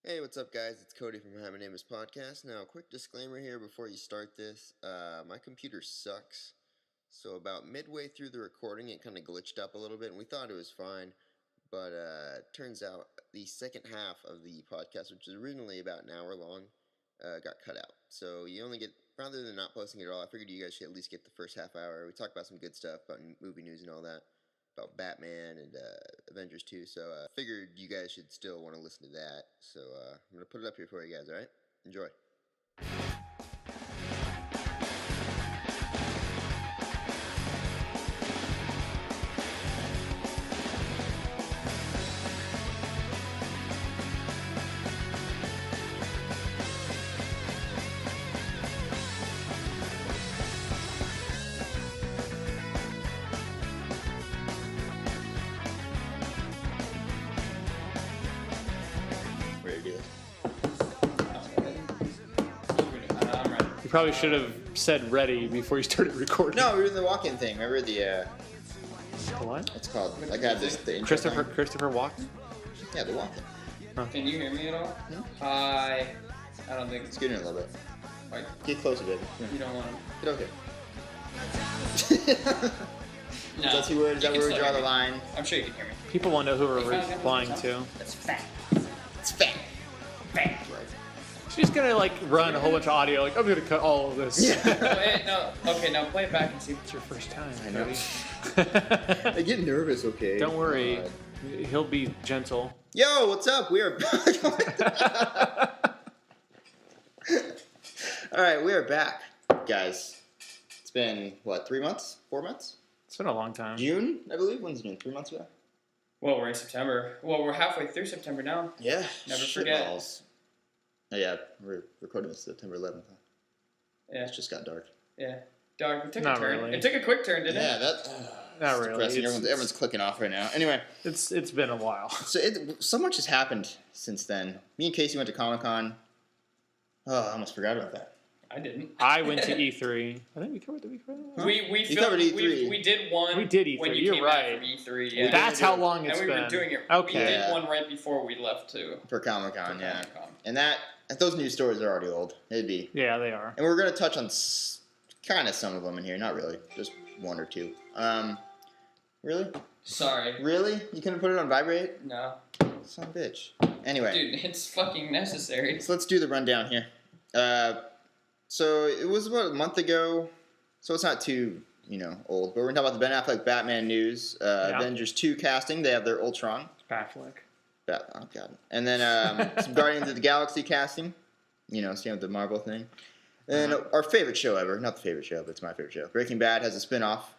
Hey, what's up, guys? It's Cody from Hmnip podcast. Now, a quick disclaimer here before you start this. My computer sucks, so about midway through the recording, it kind of glitched up a little bit, and we thought it was fine, but turns out the second half of the podcast, which is originally about an hour long, got cut out. So you only get, rather than not posting it at all, I figured you guys should at least get the first half hour. We talked about some good stuff, about movie news and all that, about Batman and Avengers 2, so I figured you guys should still want to listen to that, so I'm going to put it up here for you guys, alright? Enjoy. You probably should have said ready before you started recording. No, we were in the walk-in thing. Remember the What? what's it called? Like I had this the intro Christopher thing. Walken? Yeah, the walk-in. Can you hear me at all? No. I don't think Let's get in a little bit. Like, Get closer, baby. you don't want to. Get okay. No. Is that where we draw the line? I'm sure you can hear me. People want to know who we're replying to. That's fat. It's fat. Fat. She's gonna like run a whole bunch of audio. Like I'm gonna cut all of this. Wait, no. Okay, now play it back and see. It's your first time. I know. Cody. I get nervous, okay? Don't worry. He'll be gentle. Yo, what's up? We are back. Alright, we are back, guys. It's been, what, 3 months? 4 months? It's been a long time. June, I believe. When's June? 3 months ago? Well, we're in September. Well, we're halfway through September now. Yeah. Never shit forget. balls. Oh, yeah, we're recording this September 11th. Huh? Yeah. It just got dark. Yeah. Dog, it took Not a turn. really. It took a quick turn, didn't Yeah, it? that. Not really. Depressing. It's- Everyone's clicking off right now. Anyway, It's been a while. so much has happened since then. Me and Casey went to Comic-Con. Oh, I almost forgot about that. I didn't. I went to E3. I think we covered that. Huh? We You filmed, covered E3. we did one. We did E3. When you You're came right. back from E3. Yeah. That's how long it's and we been. were doing it. Okay. We did Yeah. one right before we left too. For Comic-Con, yeah. Comic-Con. And those news stories are already old. It'd be. Yeah, they are. And we're going to touch on kind of some of them in here. Not really. Just one or two. Really? Sorry. Really? You couldn't put it on vibrate? No. Son of a bitch. Anyway. Dude, it's fucking necessary. So let's do the rundown here. So it was about a month ago. So it's not too, old. But we're going to talk about the Ben Affleck Batman news. Yeah. Avengers 2 casting. They have their Ultron. Affleck. Oh, God. And then some Guardians of the Galaxy casting. Same with the Marvel thing. And our favorite show ever. Not the favorite show, but it's my favorite show. Breaking Bad has a spin-off.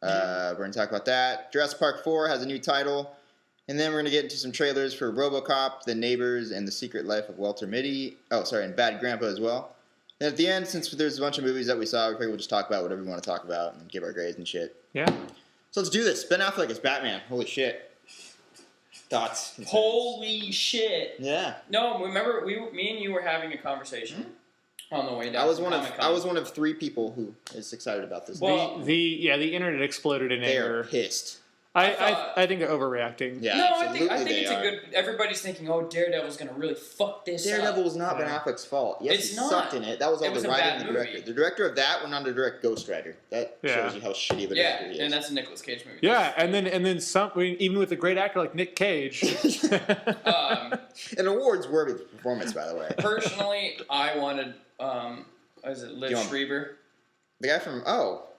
We're going to talk about that. Jurassic Park 4 has a new title. And then we're going to get into some trailers for RoboCop, The Neighbors, and The Secret Life of Walter Mitty. Oh, sorry, and Bad Grandpa as well. And at the end, since there's a bunch of movies that we saw, we figured we'll just talk about whatever we want to talk about and give our grades and shit. Yeah. So let's do this. Ben Affleck is Batman. Holy shit. Thoughts? Concerns? Holy shit! Yeah. No, remember me and you were having a conversation on the way down. I was to one of 3 people who is excited about this. Well, The internet exploded in They are anger. pissed. I think they're overreacting. Yeah, no, absolutely I think they it's are. a good. Everybody's thinking, oh, Daredevil's gonna really fuck this Daredevil up. was not Ben Yeah. Affleck's fault. Yes, It's he not. sucked in it. That was all It was the a writing bad and the director. movie. The director of that went on to direct Ghost Rider. That Yeah. shows you how shitty of a Yeah, director he and is. that's a Nicolas Cage movie. Yeah, and then some. I mean, even with a great actor like Nick Cage. An awards-worthy performance, by the way. Personally, I wanted. Was it Liv You want- Schreiber? The guy from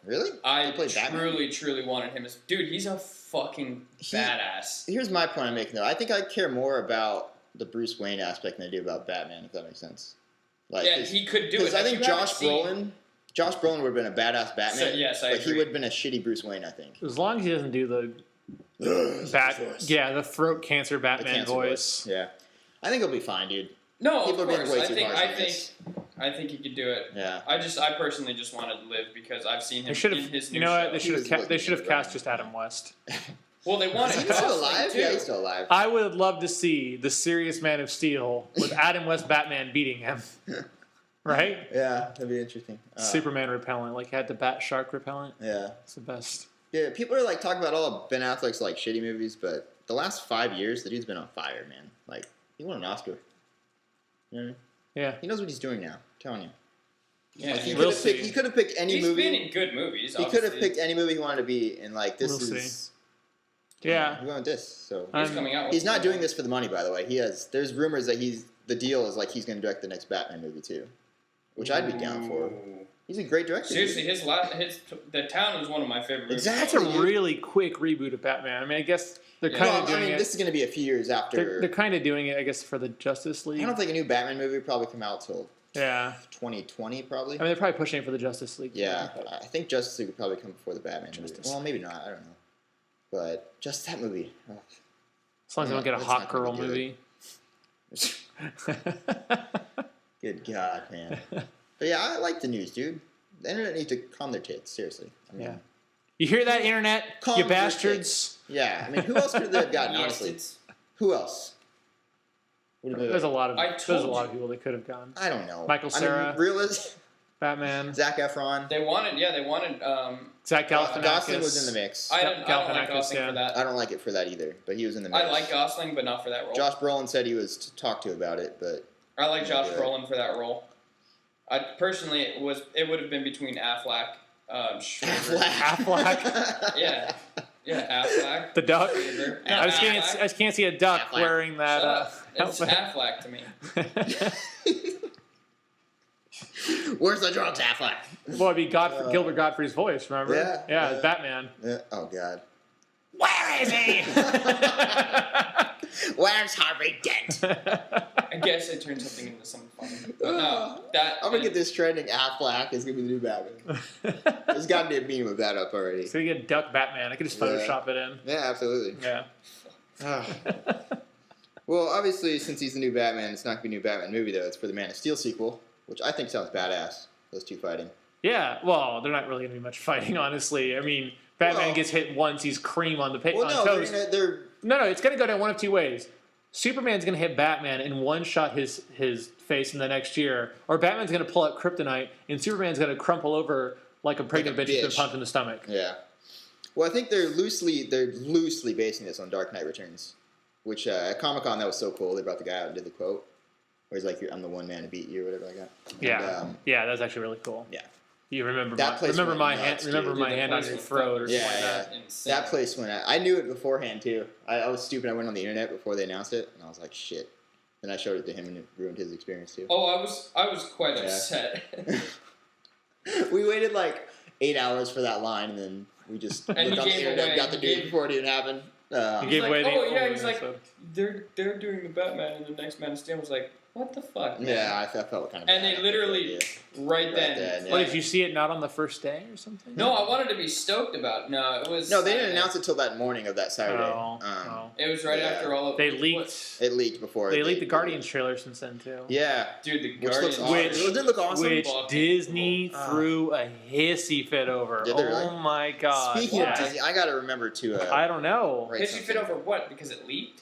really? I He played Batman? truly wanted him as. Dude, he's a fucking badass. Here's my point I'm making though. I think I care more about the Bruce Wayne aspect than I do about Batman, if that makes sense. Like, Yeah, he could do it. Because I think You haven't seen- Josh Brolin would have been a badass Batman. So, yes, I but he agree. would have been a shitty Bruce Wayne, I think. As long as he doesn't do the the throat cancer The Batman cancer voice. Yeah. I think he'll be fine, dude. No, People of are being course. way too harsh on this. I think he could do it. Yeah. I personally just wanted to live because I've seen him They should in have. his new You know what? show. They should was have. looking They should have at cast Ryan. just Adam West. Well, they wanted. Is he still Gosling, alive? too. Yeah, he's still alive. I would love to see the serious Man of Steel with Adam West Batman beating him. Right? Yeah, that'd be interesting. Superman repellent, like he had the Bat Shark repellent. Yeah. It's the best. Yeah, people are like talking about all of Ben Affleck's like shitty movies, but the last 5 years, the dude's been on fire, man. Like, he won an Oscar. Yeah. He knows what he's doing now. I'm telling you. Yeah, Like, We'll see. he could have picked any he's movie. been in good movies. He could have picked any movie he wanted to be, and like this We'll is. see. Yeah. He went with this, so He's coming out. With he's not doing this for the money, by the way. There's rumors that the deal is like he's going to direct the next Batman movie too, which I'd be down for. Ooh. He's a great director. Seriously, The Town is one of my favorite movies. That's a really quick reboot of Batman. I mean, I guess they're kind of doing it. This is going to be a few years after. They're kind of doing it, I guess, for the Justice League. I don't think a new Batman movie will probably come out till 2020, probably. I mean, they're probably pushing it for the Justice League. Yeah, I think Justice League would probably come before the Batman movie. Well, maybe not. I don't know. But just that movie. As long as they don't get a That's hot not gonna girl be good. movie. Good God, man. But yeah, I like the news, dude. The internet needs to calm their tits, seriously. I mean, Yeah. You hear that, internet? Calm You your bastards. Yeah, I mean, who else could they have gotten, Yes, honestly? it's- Who else? There's a lot of I told you. people that could have gone. I don't know. Michael Cera. I mean, realist. Batman. Zac Efron. They wanted. Zach Galifianakis. Gosling was in the mix. I don't like Galifianakis, Gosling yeah. for that. I don't like it for that either, but he was in the mix. I like Gosling, but not for that role. Josh Brolin said he was talked to about it, but I like Josh Yeah. Brolin for that role. I personally, it would have been between Affleck. Affleck. Yeah, Affleck. The duck. Schwarber. I just can't see a duck Affleck. wearing that. Shut up. It's outfit. Affleck to me. Where's the drugs, Affleck? Well, it'd be Gilbert Gottfried's voice, remember? Yeah. It's Batman. Oh God. Where is he? Where's Harvey Dent? I guess it turned something into something funny. But no, that I'm gonna get this trending. Affleck is gonna be the new Batman. There's got to be a meme of that up already. So you get Duck Batman. I could just Photoshop it in. Yeah, absolutely. Yeah. Well, obviously, since he's the new Batman, it's not gonna be a new Batman movie though. It's for the Man of Steel sequel, which I think sounds badass. Those two fighting. Yeah, well, they're not really going to be much fighting, honestly. I mean, Batman gets hit once, he's cream on the Well, no, toast. they're No, it's going to go down one of two ways. Superman's going to hit Batman and one-shot his face in the next year, or Batman's going to pull out kryptonite, and Superman's going to crumple over like a pregnant bitch who's been punched in the stomach. Yeah. Well, I think they're loosely basing this on Dark Knight Returns, which at Comic-Con that was so cool. They brought the guy out and did the quote, where he's like, "I'm the one man to beat you," or whatever like that. Yeah, And, yeah, that's actually really cool. Yeah. You remember That place went my nuts, hand? Remember dude. my Dude, hand that on place your was throat or Yeah, something like yeah. that. insane. that place went out. I knew it beforehand too. I was stupid. I went on the internet before they announced it, and I was like, "Shit." Then I showed it to him, and it ruined his experience too. Oh, I was quite Yeah. upset. We waited like 8 hours for that line, and then we just And looked he on the gave internet, away- got the he news gave- before it even happened. You gave away the he's like, episode. they're doing the Batman and the next Man of Steel. I was like, what the fuck? man? Yeah, I felt kind of. And bad. they literally right then. yeah. What, did you see it not on the first day or something? No, I wanted to be stoked about. No, it was. No, they didn't Saturday. announce it till that morning of that Saturday. Oh. It was right Yeah. after all of. They leaked. It leaked before. They leaked the Guardians trailer since then too. Yeah, Dude, the which looks Guardians. awesome. Which- It did look awesome. Which Fucking Disney cool. threw a hissy fit over. Did they really? Oh my god! Speaking yeah. of Disney, I gotta remember to. I don't know. write Did you fit something. over what? Because it leaked?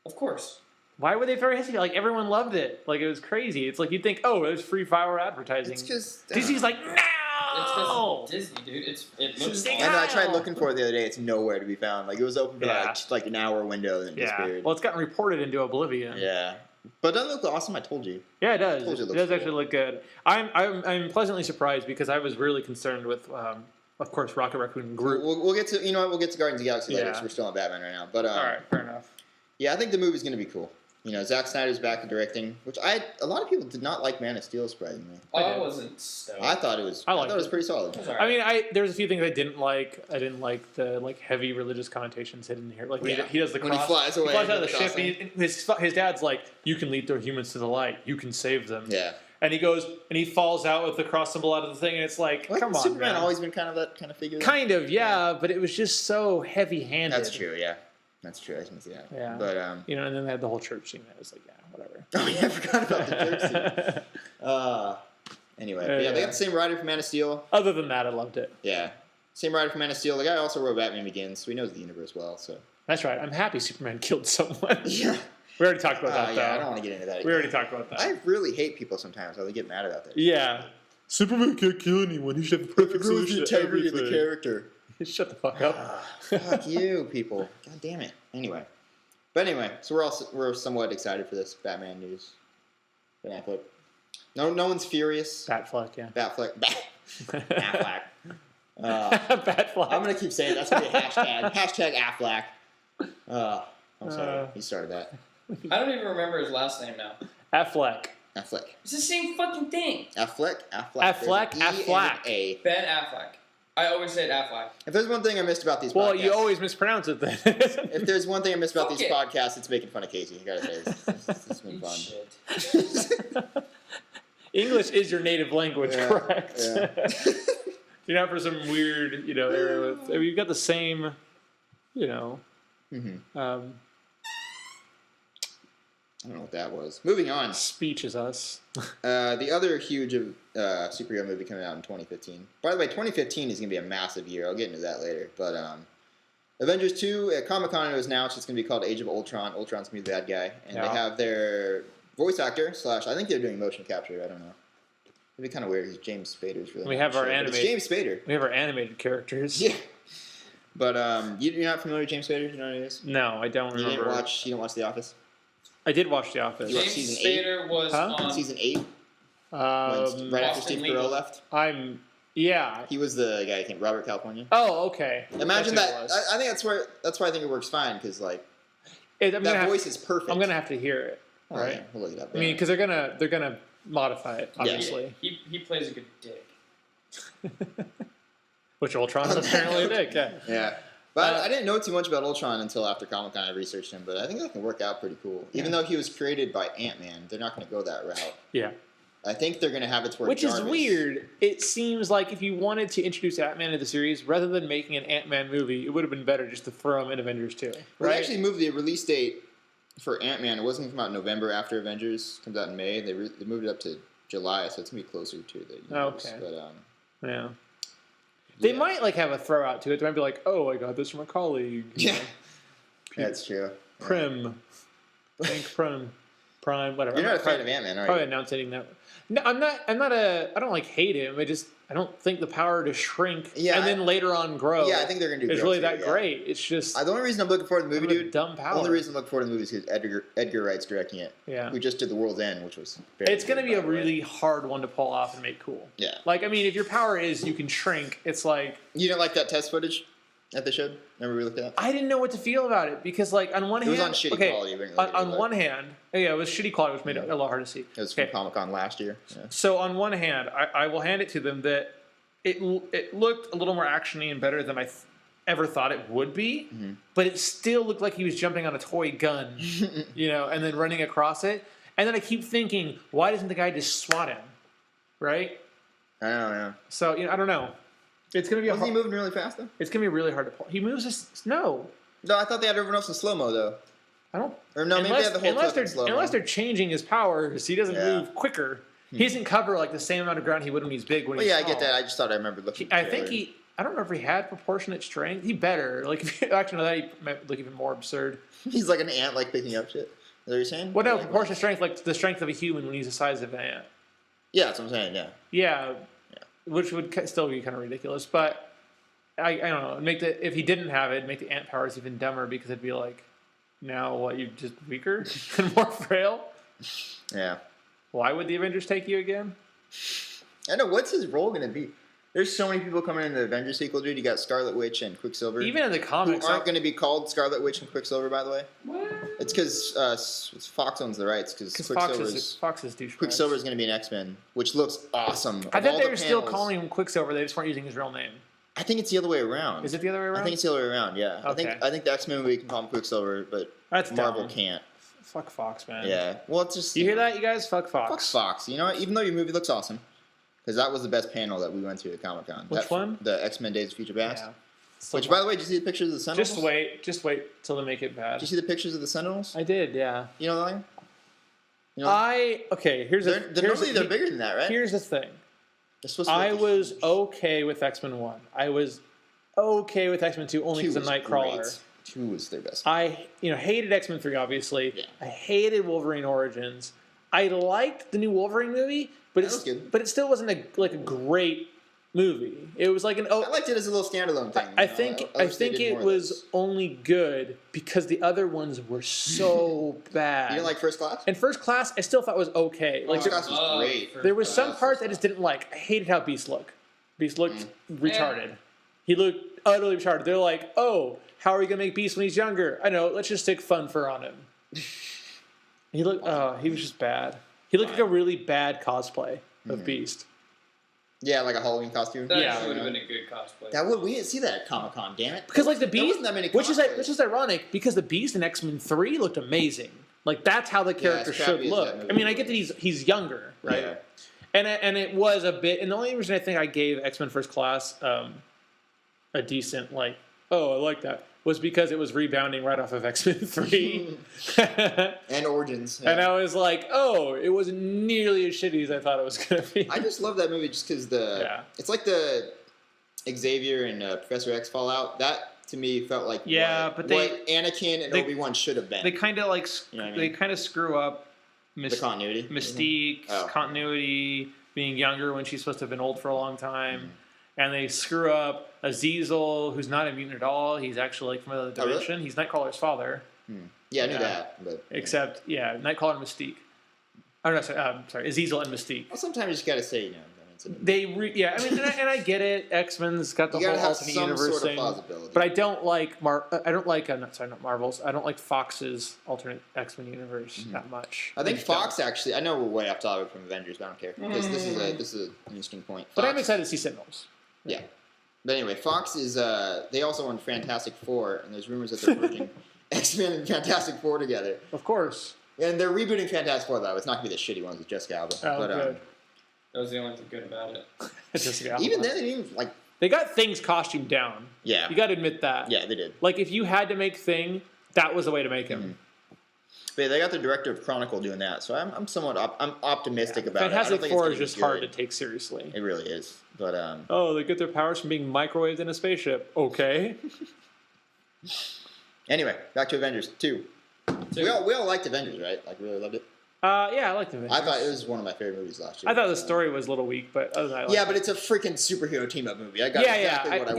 Of course. Why would they throw a hissy fit? Like everyone loved it. Like it was crazy. It's like you'd think, oh, it was free fire advertising. It's just Disney's like, It's no. just Disney, dude. It looks Disney. awesome. I know. I tried looking for it the other day. It's nowhere to be found. Like it was open for Yeah. like an hour window, and then it Yeah. disappeared. Well, it's gotten reported into oblivion. Yeah, but doesn't it look awesome? I told you. Yeah, it does. Told you it It looks does actually cool. look good. I'm pleasantly surprised because I was really concerned with, of course, Rocket Raccoon and Groot. We'll get to We'll get to Guardians of the Galaxy later. Yeah. So we're still on Batman right now. But All right, fair enough. yeah, I think the movie's gonna be cool. Zack Snyder's back to directing, which a lot of people did not like Man of Steel, surprisingly. I wasn't stoked. I thought it was. I I liked thought it was it. pretty solid. It was alright. I mean, there's a few things I didn't like. I didn't like the heavy religious connotations hidden here. Like when Yeah. he does the When he cross. flies away out of the with the ship. And his dad's like, "You can lead the humans to the light. You can save them." Yeah. And he goes and he falls out with the cross symbol out of the thing, and it's like, Well, come on, Superman man. always been kind of that kind of figure. Kind of, yeah, but it was just so heavy-handed. That's true. Yeah. That's true. I can see that. Yeah. But And then they had the whole church scene. That was like, yeah, whatever. oh yeah, I forgot about the church scene. Anyway, but yeah, they got the same writer for Man of Steel. Other than that, I loved it. Yeah. Same writer for Man of Steel. The guy also wrote Batman Begins, so he knows the universe well. So. That's right. I'm happy Superman killed someone. Yeah. We already talked about that, though. Yeah. I don't want to get into that. We Again. already talked about that. I really hate people sometimes how they get mad about that. Yeah. Superman can't kill anyone. He should have the perfect Ruins the solution to integrity of the everything. character. Shut the fuck up. Fuck you, people. God damn it. Anyway. So we're somewhat excited for this Batman news. Ben Affleck. No one's furious. Batfleck, yeah. Batfleck. Affleck. Batfleck. I'm gonna keep saying that's gonna be a hashtag. Hashtag Affleck. I'm sorry. He started that. I don't even remember his last name now. Affleck. Affleck. It's the same fucking thing. Affleck. Affleck. Affleck. A. Ben Affleck. I always say Affleck. If there's one thing I missed about these podcasts. Well, you always mispronounce it then. If there's one thing I missed about Fuck these it. podcasts, it's making fun of Casey. You gotta say it's been fun. Shit. English is your native language, Yeah, correct? yeah. You're not for some weird, area with. I mean, you've got the same, Mm-hmm. I don't know what that was. Moving on. speech as us. The other huge superhero movie coming out in 2015. By the way, 2015 is going to be a massive year. I'll get into that later. But Avengers 2, at Comic-Con, it was announced it's going to be called Age of Ultron. Ultron's going to be the bad guy. And they have their voice actor, / I think they're doing motion capture. I don't know. It'd be kind of weird because James Spader's really We have our but it's animated- James Spader. We have our animated characters. Yeah. But you're not familiar with James Spader? You know who he is? No, I don't You remember. didn't watch The Office? I did watch The Office. You watched James season 8? Spader was Huh? on. Season 8? Right after Boston Steve Legal. Carell left? Yeah. He was the guy who came, Robert California. Oh, okay. Imagine That's that. who it was. I think that's why I think it works fine because like I'm that voice is perfect. I'm gonna have to hear it. All Right. right, we'll look it up. I mean, because they're gonna modify it, obviously. Yeah, he plays a good dick. Which Ultron is apparently a dick. Yeah. yeah. But I didn't know too much about Ultron until after Comic-Con. I researched him, but I think that can work out pretty cool. Even though he was created by Ant-Man, they're not going to go that route. Yeah. I think they're going to have it to where Which Jarvis, is weird. It seems like if you wanted to introduce Ant-Man into the series, rather than making an Ant-Man movie, it would have been better just to throw him in Avengers 2. Well, Right? they actually moved the release date for Ant-Man. It wasn't going to come out in November after Avengers. It comes out in May. They moved it up to July, so it's going to be closer to the universe. Okay. But, Yeah. They yeah. might have a throw out to it. They might be like, "Oh, I got this from a colleague." Yeah. That's true. Prim, Hank Prim, Prime, whatever. You're I'm not a fan of Ant-Man, are Probably you? announcing that. No, I'm not. I don't hate him. I don't think the power to shrink and then later on grow. Yeah, I think they're going to do is grow really too, that yeah. great. It's just The only reason I'm looking forward to the movie, kind of a dude, dumb power. the only reason I'm looking forward to the movie is because Edgar Wright's directing it. Yeah. We just did The World's End, which was It's going to be a by the way. really hard one to pull off and make cool. Yeah. Like, I mean, if your power is you can shrink, it's like You didn't like that test footage that they showed? Remember we looked at? I didn't know what to feel about it because, like, on one It hand, was on shitty okay, quality. We didn't on, really on like one hand, yeah, it was shitty quality, which made it a lot hard to see. it was from Okay. Comic-Con last year. Yeah. So on one hand, I will hand it to them that it looked a little more actiony and better than I ever thought it would be, but it still looked like he was jumping on a toy gun, and then running across it. And then I keep thinking, why doesn't the guy just swat him, right? I don't know. So I don't know. It's gonna be Wasn't he moving really fast though? It's gonna be really hard to pull. He moves this. No, No, I thought they had everyone else in slow-mo though. I don't. Or no, maybe they had the whole clip in slow-mo. Unless they're changing his powers, he doesn't Yeah. move quicker. He doesn't cover like the same amount of ground he would when he's big. When Well, he's yeah, I small. get that. I just thought I remembered looking. I think he. I don't know if he had proportionate strength. He better. Like, if you, actually, no, that might look even more absurd. He's like an ant, like picking up shit. Is that what you're saying? Well, no, Like, proportionate strength, like the strength of a human when he's the size of an ant. Yeah, that's what I'm saying. Yeah. Yeah, which would still be kind of ridiculous. But I don't know. If he didn't have it, make the ant powers even dumber because it'd be like, now what? You're just weaker and more frail. Yeah. Why would the Avengers take you again? I know. What's his role going to be? There's so many people coming in the Avengers sequel, dude. You got Scarlet Witch and Quicksilver. Even in the who comics, aren't going to be called Scarlet Witch and Quicksilver, by the way. What? It's because Fox owns the rights. Because Fox is douchebag. Quicksilver is going to be an X-Men, which looks awesome. I Of thought all they the were still panels- calling him Quicksilver. They just weren't using his real name. I think it's the other way around. Is it the other way around? I think it's the other way around. Yeah. Okay. I think the X-Men movie can call him Quicksilver, but That's Marvel dumb. can't. Fuck Fox, man. Yeah. Well, it's just You hear that, you guys? Fuck Fox. Fuck Fox. You know what? Even though your movie looks awesome, because that was the best panel that we went to at Comic-Con. Which one? The X-Men Days of Future Past. Yeah. Still Which, by the way, did you see the pictures of the Sentinels? Just wait till they make it bad. Did you see the pictures of the Sentinels? I did, yeah. You know that? You know, Normally they're bigger than that, right? Here's the thing. They're supposed to I look was huge. okay with X-Men 1. I was okay with X-Men 2 only Two because of was Nightcrawler. great. 2 was their best. I hated X-Men 3, obviously. Yeah. I hated Wolverine Origins. I liked the new Wolverine movie, but That was good. it still wasn't a great movie. It was like an. I liked it as a little standalone thing. I think it was only good because the other ones were so bad. You didn't like First Class? And First Class, I still thought was okay. Like First Class was great. there was some parts I just didn't like. I hated how Beast looked. Beast looked retarded. He looked utterly retarded. They're like, oh, how are we gonna make Beast when he's younger? I know. Let's just stick fun fur on him. He looked. Oh, he was just bad. He looked like a really bad cosplay of Beast. Yeah, like a Halloween costume. That would have been a good cosplay. We didn't see that at Comic-Con, damn it. Because like the Beast, wasn't that many which cosplays. is ironic because the Beast in X-Men 3 looked amazing. Like that's how the character as crappy should as look. that movie I mean, I get that he's younger, right? Yeah. And it was a bit. And the only reason I think I gave X-Men First Class a decent like, oh, I like that, was because it was rebounding right off of X-Men 3. And Origins. Yeah. And I was like, oh, it wasn't nearly as shitty as I thought it was going to be. I just love that movie just because it's like the Xavier and Professor X fallout. That to me felt like what Anakin and Obi-Wan should have been. They kind of like You know what I mean? they kind of screw up The continuity. Mystique's continuity, being younger when she's supposed to have been old for a long time. And they screw up Azazel, who's not a mutant at all. He's actually like from another dimension. Really? He's Nightcrawler's father. Yeah, I knew that. But Except, Nightcrawler and Mystique. Oh, no, sorry, Azazel and Mystique. well, sometimes you just gotta say, And I get it. X-Men's got the you gotta whole have alternate some universe sort of thing. plausibility. But I don't like not Marvel's. I don't like Fox's alternate X-Men universe that much. I think Fox actually. I know we're way off topic from Avengers, but I don't care because this is an interesting point. But Fox, I'm excited to see Sentinels. Yeah, but anyway, Fox is. They also won Fantastic Four, and there's rumors that they're merging X-Men and Fantastic Four together. Of course. And they're rebooting Fantastic Four though. It's not gonna be the shitty ones with Jessica Alba. Oh, but good. That was the only thing good about it. even then, they didn't like. They got Thing's costume down. Yeah. You got to admit that. Yeah, they did. Like if you had to make Thing, that was the way to make him. But they got the director of Chronicle doing that, so I'm somewhat I'm optimistic about it. I don't Fantastic think Four it's is just gonna be hard to good. take seriously. It really is, but Oh, they get their powers from being microwaved in a spaceship. Okay. Anyway, back to Avengers 2. We all liked Avengers, right? Like, really loved it. Yeah, I liked it. I thought it was one of my favorite movies last year. I thought the story was a little weak, but other than that, I liked but it's a freaking superhero team-up movie. I got exactly what I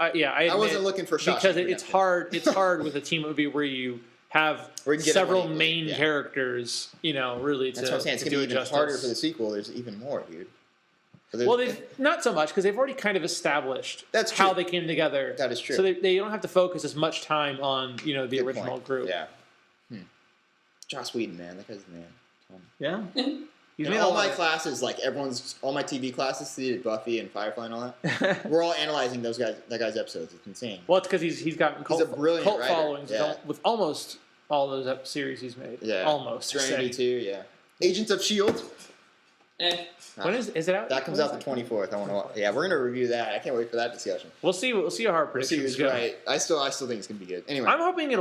wanted. I wasn't looking for shots because it's hard. It's hard with a team movie where you have Where you can get several everyone main equally, characters. Really That's to what I'm saying. It's to going do to be it even harder justice. for the sequel. There's even more, dude. Well, they've not so much because they've already kind of established That's how true. they came together. That is true. So they don't have to focus as much time on the Good original point. group. Yeah. Joss Whedon, man. That guy's the man. Yeah. He's In made all a my lot. classes, like all my TV classes, see Buffy and Firefly and all that. We're all analyzing that guy's episodes. It's insane. Well, it's because he's gotten cult, a brilliant cult writer. followings Yeah. with almost all those series he's made. Yeah. Almost. Serenity 2, yeah. Agents of S.H.I.E.L.D. When is it out? That comes out the 24th. I want to. Yeah, we're gonna review that. I can't wait for that discussion. We'll see how our We'll see predictions who's go. right. I still think it's gonna be good. Anyway, I'm hoping it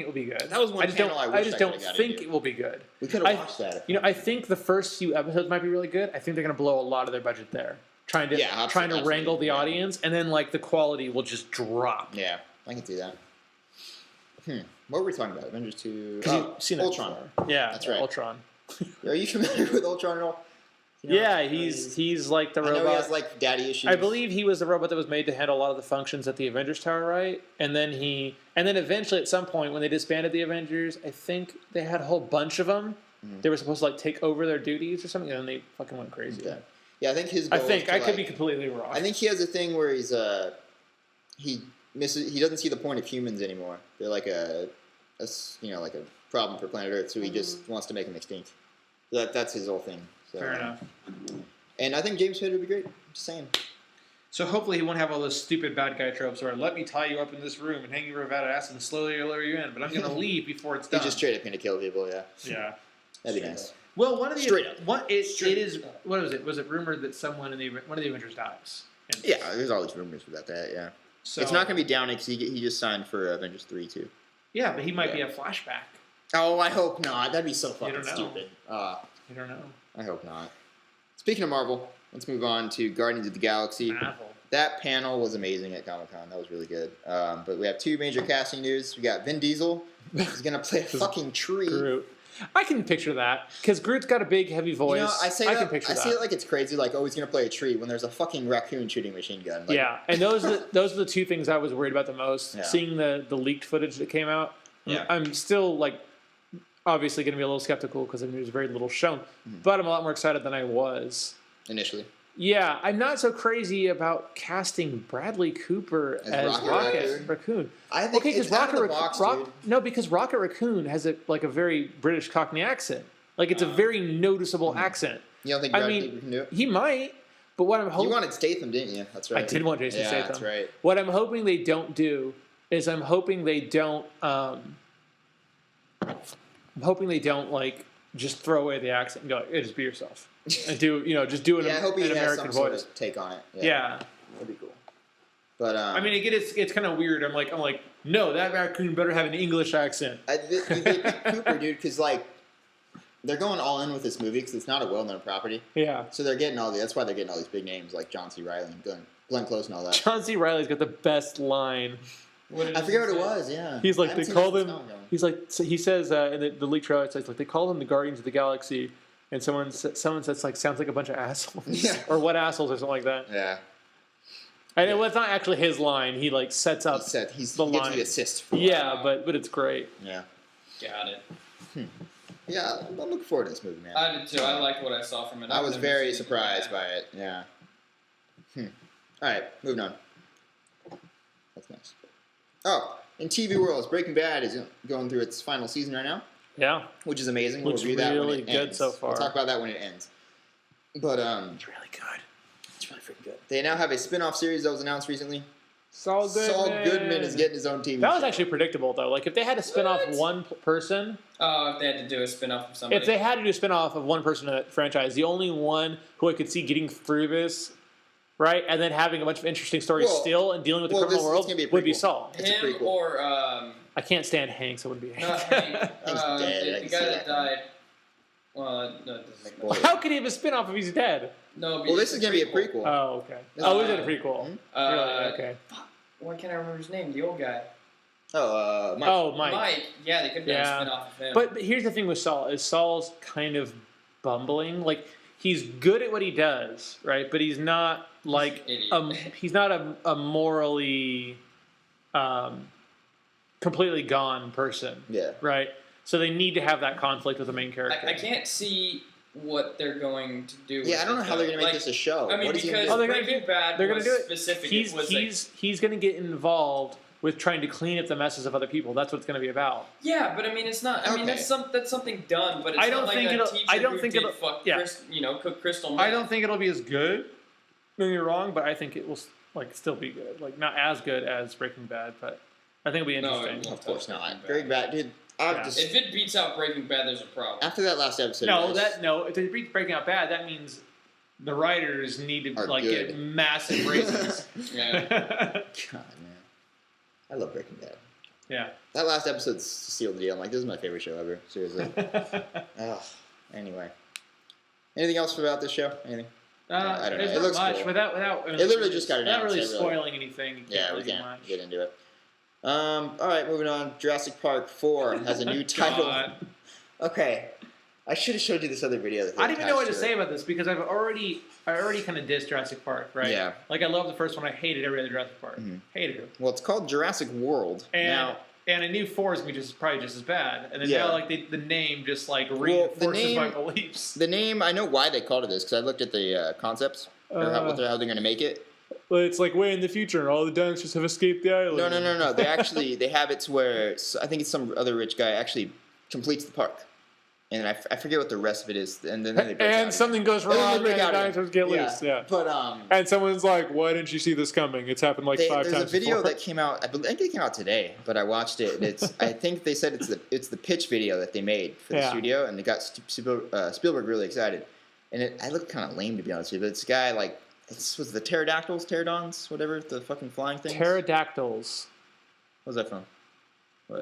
will be good. That was one I just panel don't. I wish just I don't could've got think into. it will be good. we could have watched that. I think the first few episodes might be really good. I think they're going to blow a lot of their budget there, trying to absolutely, wrangle the yeah. audience, and then like the quality will just drop. Yeah, I can see that. What were we talking about? Avengers 2. Because you've seen Ultron. It yeah, That's right. Ultron. Are you familiar with Ultron at all? You know, Yeah, he's like the I know robot. he has like daddy issues. I believe he was the robot that was made to handle a lot of the functions at the Avengers Tower, right? And then eventually at some point when they disbanded the Avengers, I think they had a whole bunch of them. They were supposed to like take over their duties or something, and then they fucking went crazy. Okay. Yeah, I think his. I goal think is to, I could like- be completely wrong. I think he has a thing where he doesn't see the point of humans anymore. They're like a problem for planet Earth, so he just wants to make them extinct. That's his whole thing. So, Fair enough. And I think James Spader would be great. Just saying. So hopefully he won't have all those stupid bad guy tropes where let me tie you up in this room and hang you over a vat of acid and slowly lower you in, but I'm going to leave before it's done. He's just straight up gonna kill people. Yeah, Yeah. that'd be nice. Well, one of the Straight up. What it is? What was it? Was it rumored that one of the Avengers dies? And Yeah, there's all these rumors about that. Yeah, so, it's not gonna be Downey because he just signed for Avengers 3 too. Yeah, but he might be a flashback. Oh, I hope not. That'd be so fucking don't know. stupid. You don't know. I hope not. Speaking of Marvel, let's move on to Guardians of the Galaxy. Marvel. That panel was amazing at Comic-Con. That was really good. But we have two major casting news. We got Vin Diesel. He's going to play a fucking tree. Groot. I can picture that because Groot's got a big, heavy voice. I say can that, picture that. I say it like it's crazy, like, oh, he's going to play a tree when there's a fucking raccoon shooting a machine gun. Like, yeah, and those are the two things I was worried about the most. Yeah. Seeing the leaked footage that came out. Yeah. I'm still, like, obviously going to be a little skeptical because there's very little shown. But I'm a lot more excited than I was. Initially. Yeah, I'm not so crazy about casting Bradley Cooper as Rocket Raccoon. I think because it's out of the box, dude. No, because Rocket Raccoon has a very British Cockney accent. Like, it's a very noticeable accent. You don't think Bradley Cooper can do it? He might, but what I'm hoping... You wanted Statham, didn't you? That's right. I did want Jason Statham. That's right. What I'm hoping they don't do is I'm hoping they don't, like, just throw away the accent and go, hey, just be yourself. And do, just do an, I hope he an has American some voice. sort of take on it. Yeah. That'd be cool. But I mean, again, it's kind of weird. I'm like, no, that raccoon better have an English accent. they picked Cooper, dude, because like they're going all in with this movie because it's not a well-known property. Yeah. So they're getting that's why they're getting all these big names like John C. Reilly and Glenn Close and all that. John C. Reilly's got the best line. I forget what it was. Yeah. He's like, I they haven't called seen him. this film He's like, so he says in the leak trailer, it's like they call them the Guardians of the Galaxy, and someone says like sounds like a bunch of assholes, Yeah. or what assholes or something like that. Yeah. And it's not actually his line. He like sets up He gets the line. the assist. For Yeah, but it's great. Yeah. Got it. Yeah, I'm looking forward to this movie, man. I did too. I liked what I saw from it. I I've was never very seen it. surprised by it. Yeah. All right, moving on. That's nice. Oh, in TV worlds, Breaking Bad is going through its final season right now, Yeah, which is amazing. Looks we'll review that when really it good ends. so far. We'll talk about that when it ends. But it's really good. it's really freaking good. They now have a spin-off series that was announced recently. Saul Goodman is getting his own TV That was show. actually predictable though. Like if they had to spin off one person, Oh, if they had to do a spin-off of somebody. if they had to do a spin off of one person in that franchise, the only one who I could see getting through this, right, and then having a bunch of interesting stories still and dealing with the criminal world gonna be a would be prequel. Saul. It's a Him prequel. or I can't stand Hank, so it wouldn't be not Hank. Hank. He's dead, I The can guy see that that. died. Well, no, it doesn't make Boy. sense. How could he have a spin off if he's dead? No, but Well, it's this is going to be a prequel. Oh, okay. This Oh, is- is it a prequel? Uh, Really? Okay. Why can't I remember his name? The old guy. Mike. Oh, Mike. Yeah, they could have done Yeah. a spin-off of him. But here's the thing with Saul is Saul's kind of bumbling. Like he's good at what he does, right? But he's not like Idiot. he's not a morally completely gone person, Yeah. right? So they need to have that conflict with the main character. I can't see what they're going to do. Yeah, I don't know with how it, they're going to make like, this a show. I mean, What is he because gonna do? they're gonna Breaking Bad they're gonna was do it. specific. He's it was he's going to get involved with trying to clean up the messes of other people. That's what it's going to be about. yeah, but I mean, it's not. I mean, Okay. that's something done, but it's I don't not like think a it'll- teacher I don't who think did it'll- fuck yeah. cook crystal meth. I don't think it'll be as good. Don't get me wrong, but I think it will still be good. Like not as good as Breaking Bad, but I think it'll be No, it interesting. won't. Of course Breaking not. Bad. Breaking Bad, dude. Yeah. If it beats out Breaking Bad, there's a problem. After that last episode, No, guys, if they beat Breaking Out bad, that means the writers need to Are like good. get massive raises. Yeah. God, man. I love Breaking Bad. Yeah. That last episode sealed the deal. I'm like, this is my favorite show ever. Seriously. Ugh. Anyway. Anything else about this show? Anything? I don't know. There's It not looks much cool. without. I mean, It literally just got Not announced, really it really- spoiling anything. You can't Yeah, we really do can't much. get into it. All right, moving on. Jurassic Park 4 has a new title. God. Okay. I should have showed you this other video. That they I don't even know what to attached say about this because I already kind of dissed Jurassic Park, right? Yeah. Like I love the first one. I hated every other Jurassic Park. Mhm. Hated it. Well, it's called Jurassic World. And I knew 4 is gonna be probably just as bad. And then Yeah. now like the name just like the reinforces name- my beliefs. The name, I know why they called it this because I looked at the concepts, or how they're going to make it. Well, it's like way in the future, and all the dinosaurs have escaped the island. No. They have it to where I think it's some other rich guy actually completes the park, and I forget what the rest of it is. And then they break out. And something goes And then wrong, they and break the out again. dinosaurs get loose. Yeah. But And someone's like, "Why didn't you see this coming? It's happened like 5 there's times." a video before." that came out. I think it came out today, but I watched it. And I think they said it's the pitch video that they made for the Yeah. studio, and it got Spielberg really excited. And I looked kind of lame to be honest with you, but this guy like was the pterodons, whatever the fucking flying things. Pterodactyls. What was that from?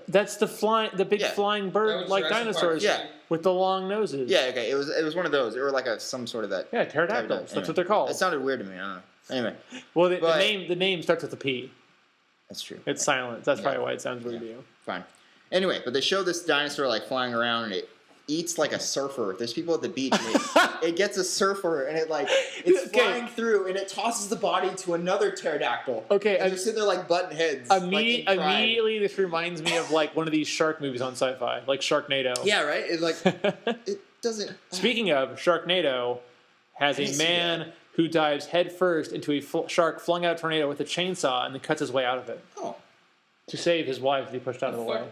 That's the big Yeah. flying That bird was like Jurassic dinosaurs. Park. Yeah. With the long noses. Yeah, okay. It was one of those. Or like some sort of that. Yeah, pterodactyls. Anyway. That's what they're called. That sounded weird to me. I don't know. Anyway, Well, the but- name starts with a P. that's true. It's silent. That's Yeah. probably why it sounds weird to Yeah. you. Fine. Anyway, but they show this dinosaur like flying around, and eats like a surfer. There's people at the beach. And it gets a surfer, and it's flying through, and it tosses the body to another pterodactyl. Okay, and they're sitting there like butting heads. Immediately, this reminds me of like one of these shark movies on Sci-Fi, like Sharknado. Yeah, right. It doesn't. Speaking of Sharknado, has a man who dives headfirst into a shark flung out a tornado with a chainsaw and then cuts his way out of it. Oh. To save his wife that he pushed out of the way.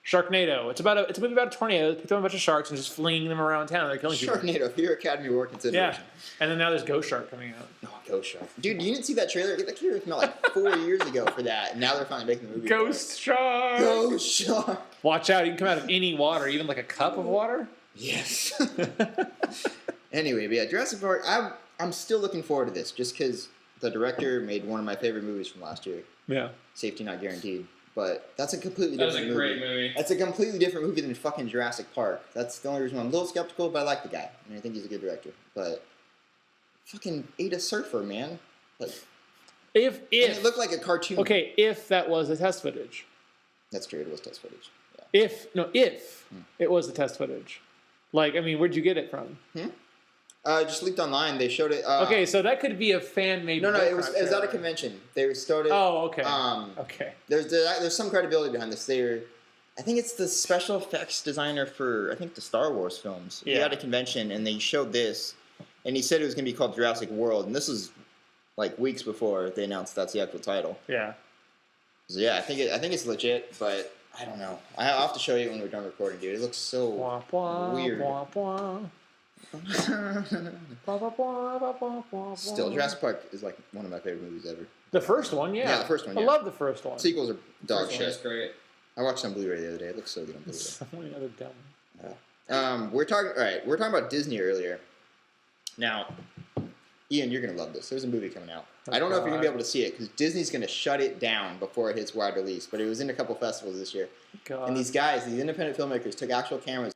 Sharknado. It's a movie about a tornado. They picked up a bunch of sharks and just flinging them around town. They're killing people. Sharknado, for your Academy Award consideration. Yeah. And then now there's Ghost Shark coming out. Oh, Ghost Shark. Dude, you didn't see that trailer? That trailer came out like 4 years ago for that, and now they're finally making the movie. Ghost Shark! Ghost Shark! Watch out, you can come out of any water, even like a cup of water. Yes. Anyway, but yeah, Jurassic Park, I'm still looking forward to this, just because the director made one of my favorite movies from last year. Yeah. Safety Not Guaranteed. But that's a completely different movie. That was a great movie. That's a completely different movie than fucking Jurassic Park. That's the only reason why I'm a little skeptical, but I like the guy. And I think he's a good director. But fucking ate a surfer, man. Like, If and it looked like a cartoon. Okay, if that was the test footage. That's true, it was test footage. Yeah. If it was the test footage. Like, I mean, where'd you get it from? Just leaked online. They showed it. Okay, so that could be a fan-made. No, it was at a convention. They started. Oh, okay. Okay. There's some credibility behind this. I think it's the special effects designer for the Star Wars films. Yeah. He had a convention and they showed this, and he said it was going to be called Jurassic World, and this was like weeks before they announced that's the actual title. Yeah. So yeah, I think it's legit, but I don't know. I'll have to show you when we're done recording, dude. It looks so weird. Still, Jurassic Park is like one of my favorite movies ever. The first one, yeah. Yeah, the first one, yeah. I love the first one. Sequels are dog That's shit. great. I watched it on Blu-ray the other day. It looks so good on Blu-ray. So many other dumb. We're talking about Disney earlier. Now, Ian, you're gonna love this. There's a movie coming out. I don't know if you're gonna be able to see it because Disney's gonna shut it down before it hits wide release. But it was in a couple festivals this year. God. And these independent filmmakers, took actual cameras